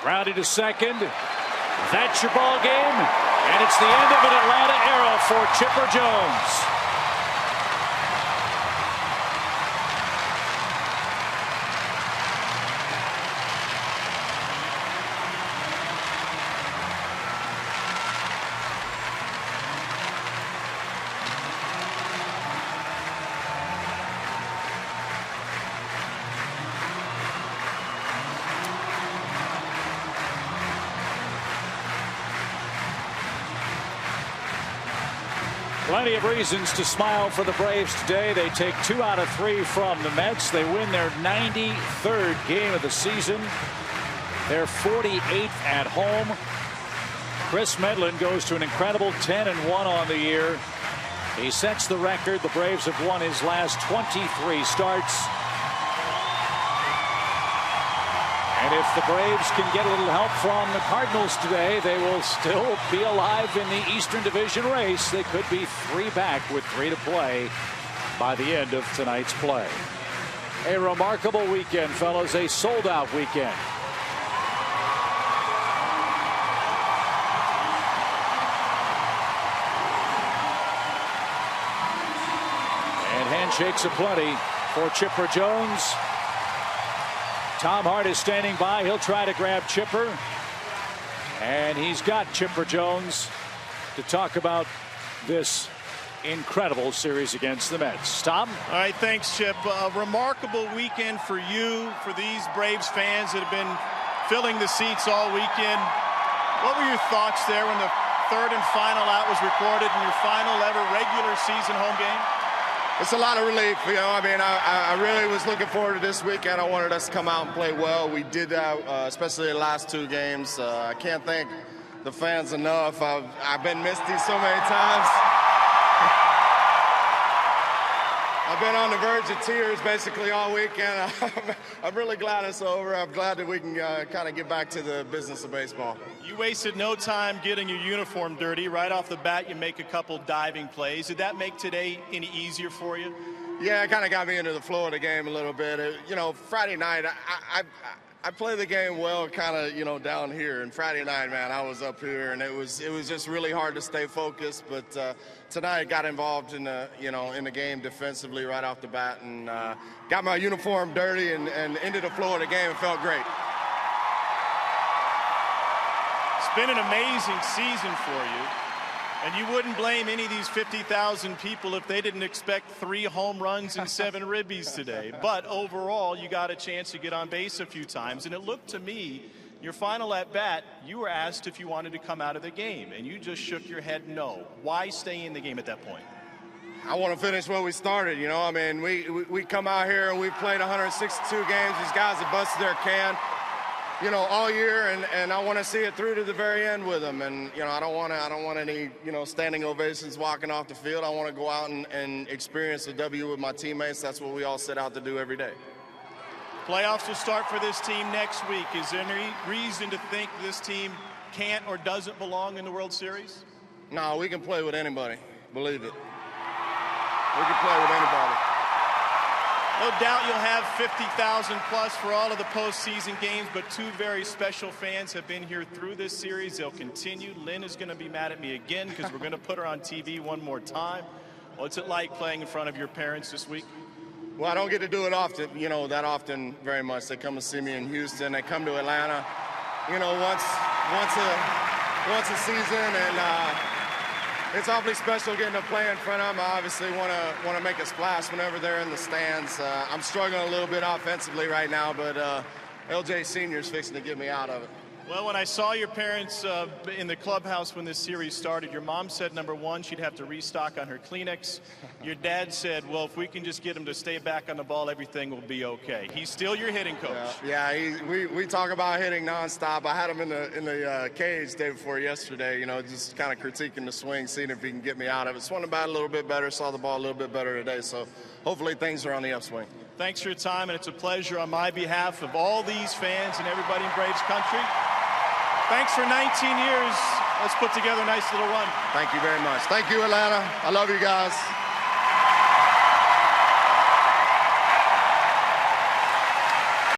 Grounded to second. That's your ball game. And it's the end of an Atlanta era for Chipper Jones. Plenty of reasons to smile for the Braves today. They take 2 out of 3 from the Mets. They win their 93rd game of the season. They're 48th at home. Chris Medlin goes to an incredible 10-1 on the year. He sets the record. The Braves have won his last 23 starts. And if the Braves can get a little help from the Cardinals today, they will still be alive in the Eastern Division race. They could be 3 back with 3 to play by the end of tonight's play. A remarkable weekend, fellas, a sold-out weekend. And handshakes aplenty for Chipper Jones. Tom Hart is standing by. He'll try to grab Chipper. And he's got Chipper Jones to talk about this incredible series against the Mets. Tom? All right, thanks, Chip. A remarkable weekend for you, for these Braves fans that have been filling the seats all weekend. What were your thoughts there when the third and final out was recorded in your final ever regular season home game? It's a lot of relief, you know. I mean, I really was looking forward to this weekend. I wanted us to come out and play well. We did that, especially the last 2 games. I can't thank the fans enough. I've been misty so many times. I've been on the verge of tears basically all weekend. I'm really glad it's over. I'm glad that we can kind of get back to the business of baseball. You wasted no time getting your uniform dirty. Right off the bat, you make a couple diving plays. Did that make today any easier for you? Yeah, it kind of got me into the flow of the game a little bit. You know, Friday night, I play the game well, kind of, you know, down here. And Friday night, man, I was up here, and it was just really hard to stay focused. But tonight, got involved in the, you know, in the game defensively right off the bat, and got my uniform dirty and into the flow of the game. It felt great. It's been an amazing season for you, and you wouldn't blame any of these 50,000 people if they didn't expect 3 home runs and 7 ribbies today. But overall, you got a chance to get on base a few times, and it looked to me, your final at-bat, you were asked if you wanted to come out of the game, and you just shook your head no. Why stay in the game at that point? I want to finish where we started, you know. I mean, we come out here and we've played 162 games. These guys have busted their can, you know, all year, and I want to see it through to the very end with them. And, you know, I don't want any, you know, standing ovations walking off the field. I want to go out and experience a W with my teammates. That's what we all set out to do every day. Playoffs will start for this team next week. Is there any reason to think this team can't or doesn't belong in the World Series? No, we can play with anybody. Believe it. We can play with anybody. No doubt you'll have 50,000 plus for all of the postseason games, but 2 very special fans have been here through this series. They'll continue. Lynn is going to be mad at me again because we're going to put her on TV one more time. What's it like playing in front of your parents this week? Well, I don't get to do it often, you know, that often very much. They come and see me in Houston. They come to Atlanta, you know, once a season, and it's awfully special getting to play in front of them. I obviously want to make a splash whenever they're in the stands. I'm struggling a little bit offensively right now, but LJ Sr. is fixing to get me out of it. Well, when I saw your parents in the clubhouse when this series started, your mom said, number one, she'd have to restock on her Kleenex. Your dad said, well, if we can just get him to stay back on the ball, everything will be okay. He's still your hitting coach. Yeah, we talk about hitting nonstop. I had him in the cage day before yesterday, you know, just kind of critiquing the swing, seeing if he can get me out of it. Swung the bat a little bit better, saw the ball a little bit better today, so hopefully things are on the upswing. Thanks for your time, and it's a pleasure on my behalf of all these fans and everybody in Braves country. Thanks for 19 years. Let's put together a nice little run. Thank you very much. Thank you, Atlanta. I love you guys.